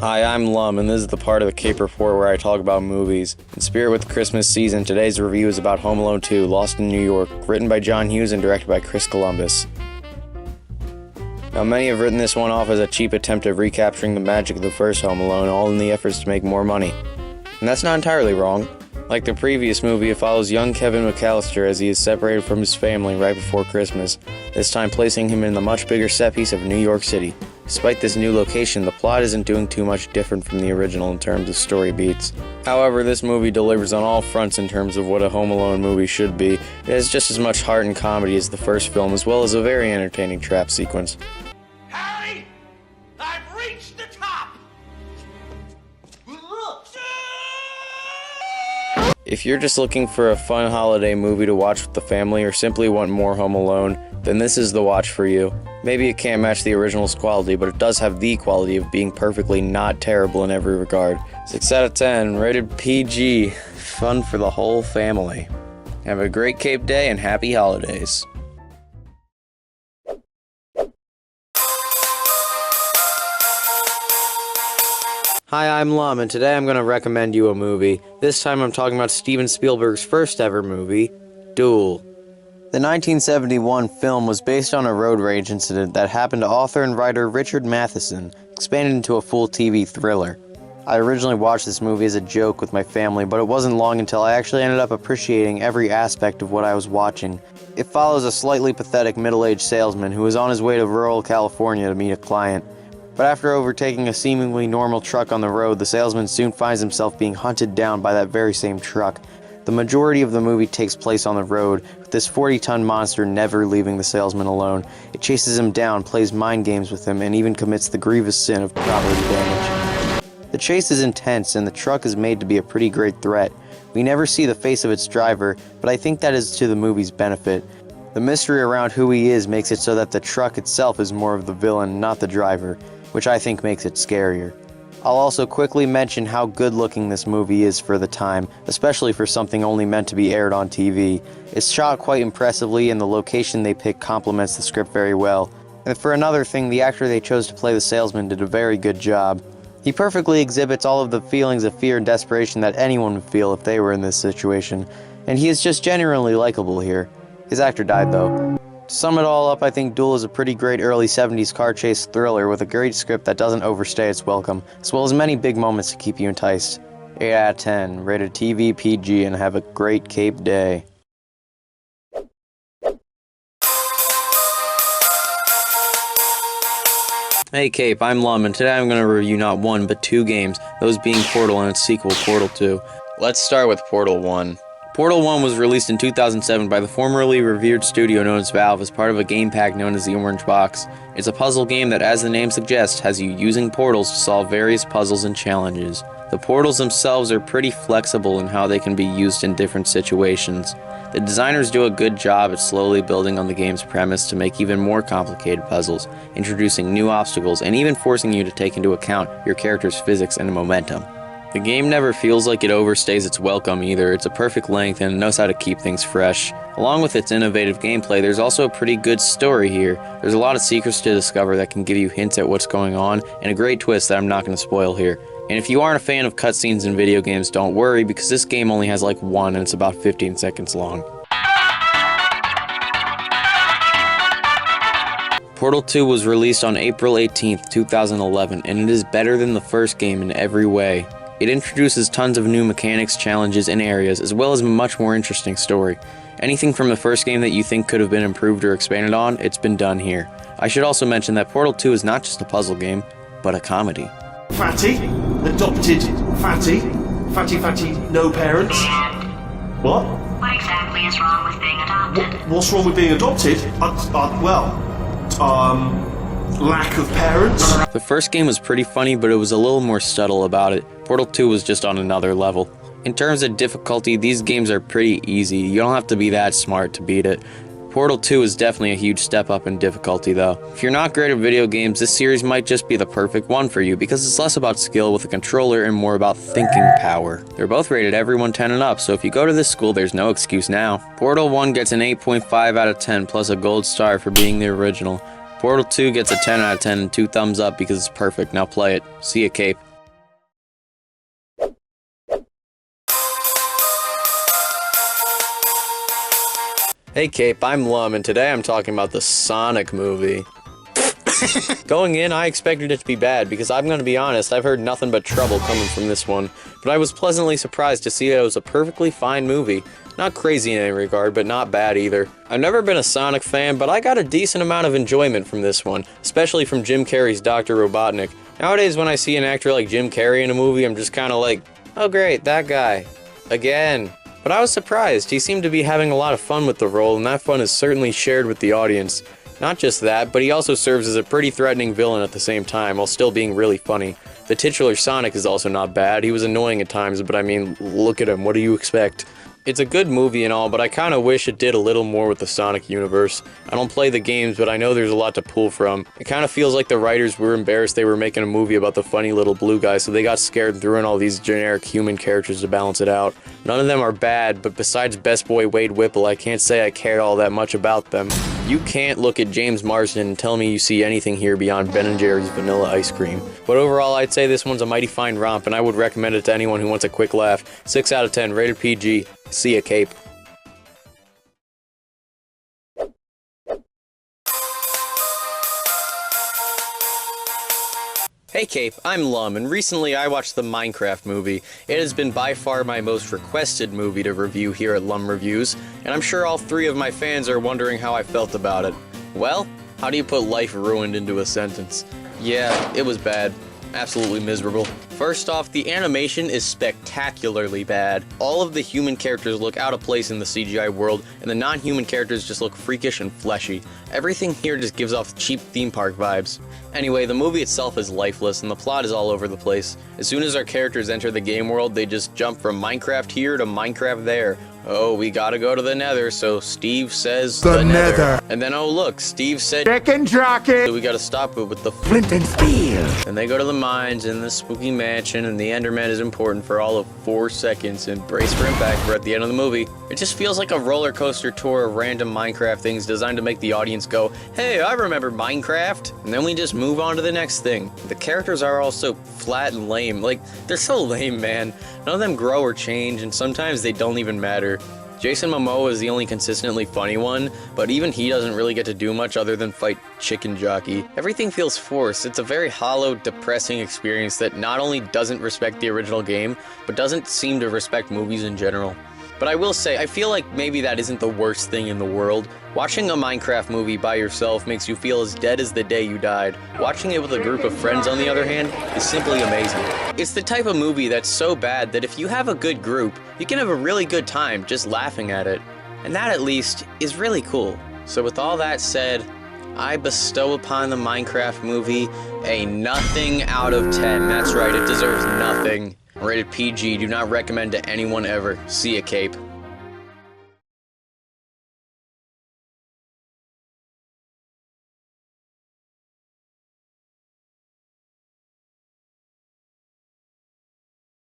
Hi, I'm Lum, and this is the part of the Cape Report where I talk about movies. In spirit with the Christmas season, today's review is about Home Alone 2, Lost in New York, written by John Hughes and directed by Chris Columbus. Now, many have written this one off as a cheap attempt at recapturing the magic of the first Home Alone, all in the efforts to make more money. And that's not entirely wrong. Like the previous movie, it follows young Kevin McAllister as he is separated from his family right before Christmas, this time placing him in the much bigger set piece of New York City. Despite this new location, the plot isn't doing too much different from the original in terms of story beats. However, this movie delivers on all fronts in terms of what a Home Alone movie should be. It has just as much heart and comedy as the first film, as well as a very entertaining trap sequence. Harry! I've reached the top! If you're just looking for a fun holiday movie to watch with the family or simply want more Home Alone, then this is the watch for you. Maybe it can't match the original's quality, but it does have the quality of being perfectly not terrible in every regard. 6 out of 10, rated PG. Fun for the whole family. Have a great Cape Day and happy holidays. Hi, I'm Lum, and today I'm going to recommend you a movie. This time I'm talking about Steven Spielberg's first ever movie, Duel. The 1971 film was based on a road rage incident that happened to author and writer Richard Matheson, expanded into a full TV thriller. I originally watched this movie as a joke with my family, but it wasn't long until I actually ended up appreciating every aspect of what I was watching. It follows a slightly pathetic middle-aged salesman who is on his way to rural California to meet a client. But after overtaking a seemingly normal truck on the road, the salesman soon finds himself being hunted down by that very same truck. The majority of the movie takes place on the road, with this 40-ton monster never leaving the salesman alone. It chases him down, plays mind games with him, and even commits the grievous sin of property damage. The chase is intense, and the truck is made to be a pretty great threat. We never see the face of its driver, but I think that is to the movie's benefit. The mystery around who he is makes it so that the truck itself is more of the villain, not the driver, which I think makes it scarier. I'll also quickly mention how good looking this movie is for the time, especially for something only meant to be aired on TV. It's shot quite impressively, and the location they pick complements the script very well. And for another thing, the actor they chose to play the salesman did a very good job. He perfectly exhibits all of the feelings of fear and desperation that anyone would feel if they were in this situation, and he is just genuinely likable here. His actor died though. To sum it all up, I think Duel is a pretty great early 70s car chase thriller with a great script that doesn't overstay its welcome, as well as many big moments to keep you enticed. 8 out of 10, rated TV PG, and have a great Cape Day. Hey Cape, I'm Lum, and today I'm going to review not one, but two games, those being Portal and its sequel, Portal 2. Let's start with Portal 1. Portal 1 was released in 2007 by the formerly revered studio known as Valve as part of a game pack known as the Orange Box. It's a puzzle game that, as the name suggests, has you using portals to solve various puzzles and challenges. The portals themselves are pretty flexible in how they can be used in different situations. The designers do a good job at slowly building on the game's premise to make even more complicated puzzles, introducing new obstacles, and even forcing you to take into account your character's physics and momentum. The game never feels like it overstays its welcome either. It's a perfect length and it knows how to keep things fresh. Along with its innovative gameplay, there's also a pretty good story here. There's a lot of secrets to discover that can give you hints at what's going on, and a great twist that I'm not going to spoil here. And if you aren't a fan of cutscenes in video games, don't worry, because this game only has like one and it's about 15 seconds long. Portal 2 was released on April 18th, 2011, and it is better than the first game in every way. It introduces tons of new mechanics, challenges, and areas, as well as a much more interesting story. Anything from the first game that you think could have been improved or expanded on, it's been done here. I should also mention that Portal 2 is not just a puzzle game, but a comedy. Fatty, adopted Fatty, Fatty, no parents. What? What exactly is wrong with being adopted? What's wrong with being adopted? Lack of parents. The first game was pretty funny, but it was a little more subtle about it. Portal 2 was just on another level. In terms of difficulty, these games are pretty easy. You don't have to be that smart to beat it. Portal 2 is definitely a huge step up in difficulty though. If you're not great at video games, this series might just be the perfect one for you because it's less about skill with a controller and more about thinking power. They're both rated everyone 10 and up, so if you go to this school, there's no excuse now. Portal 1 gets an 8.5 out of 10 plus a gold star for being the original. Portal 2 gets a 10 out of 10 and 2 thumbs up because it's perfect. Now play it. See ya, Cape. Hey Cape, I'm Lum, and today I'm talking about the Sonic movie. Going in, I expected it to be bad, because I'm gonna be honest, I've heard nothing but trouble coming from this one, but I was pleasantly surprised to see that it was a perfectly fine movie. Not crazy in any regard, but not bad either. I've never been a Sonic fan, but I got a decent amount of enjoyment from this one, especially from Jim Carrey's Dr. Robotnik. Nowadays, when I see an actor like Jim Carrey in a movie, I'm just kinda like, oh great, that guy. Again. But I was surprised. He seemed to be having a lot of fun with the role, and that fun is certainly shared with the audience. Not just that, but he also serves as a pretty threatening villain at the same time, while still being really funny. The titular Sonic is also not bad. He was annoying at times, but I mean, look at him. What do you expect? It's a good movie and all, but I kinda wish it did a little more with the Sonic universe. I don't play the games, but I know there's a lot to pull from. It kinda feels like the writers were embarrassed they were making a movie about the funny little blue guy, so they got scared and threw in all these generic human characters to balance it out. None of them are bad, but besides Best Boy Wade Whipple, I can't say I cared all that much about them. You can't look at James Marsden and tell me you see anything here beyond Ben & Jerry's vanilla ice cream. But overall, I'd say this one's a mighty fine romp, and I would recommend it to anyone who wants a quick laugh. 6 out of 10, rated PG. See ya, Cape. Hey Cape, I'm Lum, and recently I watched the Minecraft movie. It has been by far my most requested movie to review here at Lum Reviews, and I'm sure all 3 of my fans are wondering how I felt about it. Well, how do you put life ruined into a sentence? Yeah, it was bad. Absolutely miserable. First off, the animation is spectacularly bad. All of the human characters look out of place in the CGI world, and the non-human characters just look freakish and fleshy. Everything here just gives off cheap theme park vibes. Anyway, the movie itself is lifeless, and the plot is all over the place. As soon as our characters enter the game world, they just jump from Minecraft here to Minecraft there. Oh, we gotta go to the Nether, so Steve says the Nether. And then, oh look, Steve said Chicken jockey. so we gotta stop it with the Flint and steel. and they go to the mines in the spooky mansion, and the Enderman is important for all of 4 seconds, and brace for impact, we're at the end of the movie. It just feels like a roller coaster tour of random Minecraft things designed to make the audience go, hey, I remember Minecraft, and then we just move on to the next thing. The characters are all so flat and lame, like, they're so lame, man. None of them grow or change, and sometimes they don't even matter. Jason Momoa is the only consistently funny one, but even he doesn't really get to do much other than fight Chicken Jockey. Everything feels forced. It's a very hollow, depressing experience that not only doesn't respect the original game, but doesn't seem to respect movies in general. But I will say, I feel like maybe that isn't the worst thing in the world. Watching a Minecraft movie by yourself makes you feel as dead as the day you died. Watching it with a group of friends, on the other hand, is simply amazing. It's the type of movie that's so bad that if you have a good group, you can have a really good time just laughing at it. And that, at least, is really cool. So with all that said, I bestow upon the Minecraft movie a nothing out of 10. That's right, it deserves nothing. Rated PG, do not recommend to anyone ever. See ya, Cape.